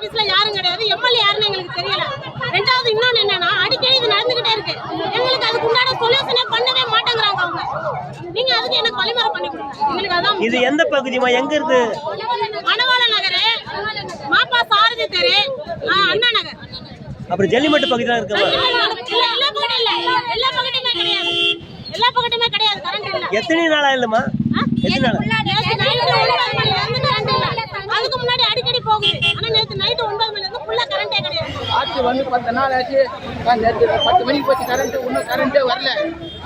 ஆபீஸ்ல யாரும் கிடையாது, எம்எல்ஏ யாருன்னு எங்களுக்கு தெரியல. ரெண்டாவது இன்னொன்னு என்னன்னா, அடிக்கடி இது நடந்துகிட்டே இருக்கு. எங்களுக்கு அதுக்கு உண்டான சொல்யூஷனே பண்ணவே மாட்டேங்கிறாங்க அவங்க. நீங்க அதுக்கு எனக்கு வழிமுறை பண்ணி கொடுங்க. எங்களுக்கு அதான். இது எந்த பகுதிமா? எங்க இருக்கு? மணவாள நகர், மாப்பா சாரதி தெரு, அண்ணா நகர். அப்புறம் ஜல்லிமட்டு பகுதியில இருக்குமா? எல்லா பகுதியும் இல்ல, எல்லா பகுதியுமே கிடையாது, எல்லா பகுதியுமே கிடையாது. கரண்ட் இல்ல. எத்தனை நாளா இல்லமா? எத்தனை நாள்? அதுக்கு முன்னாடி அடிக்கடி போகுது. ஆனா நேத்து நைட் 9 மணில இருந்து ஃபுல்லா கரண்டே கிடையாது. ஆச்சு வந்து 10 நாள் ஆச்சு. நேத்து 10 மணிக்கு போச்சு கரண்ட், இன்னும் கரண்டே வரல.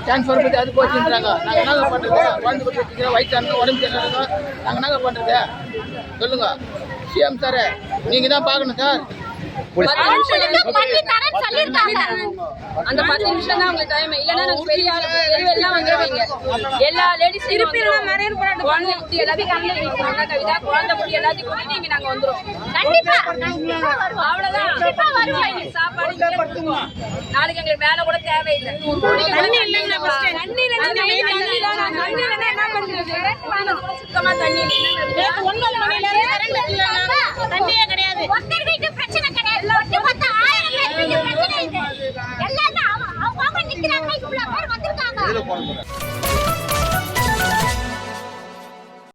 டிரான்ஸ்ஃபர் பத்தி அது போச்சுன்றாங்க. நாங்க என்ன பண்றது? குழந்தை பத்தி வச்சுக்கிறோம், வயசான உடம்பு சரியில்லை, நாங்க என்ன பண்றது? சொல்லுங்க சிஎம் சார், நீங்க தான் பார்க்கணும் சார். அந்த 10 நிமிஷம் தான் உங்களுக்கு டைம். இல்லன்னா நாங்க பெரிய எல்லாம் வந்துருவீங்க. எல்லா லேடிஸ் குழந்தை குட்டி எல்லாத்தையும் கண்ணில் வைக்கிறாங்க. கவிதா குழந்தை குட்டி எல்லாத்தையும் கூட்டிட்டு இங்க நாங்க வந்துரும். கண்டிப்பா அவ்வளவுதான். சாப்பாடு நாளைக்கு எங்களுக்கு வேலை கூட தேவையில்லை. சுத்தமா தண்ணி இல்லை. 9 மணில இருந்து கரண்ட் இல்ல, தண்ணியே கிடையாது.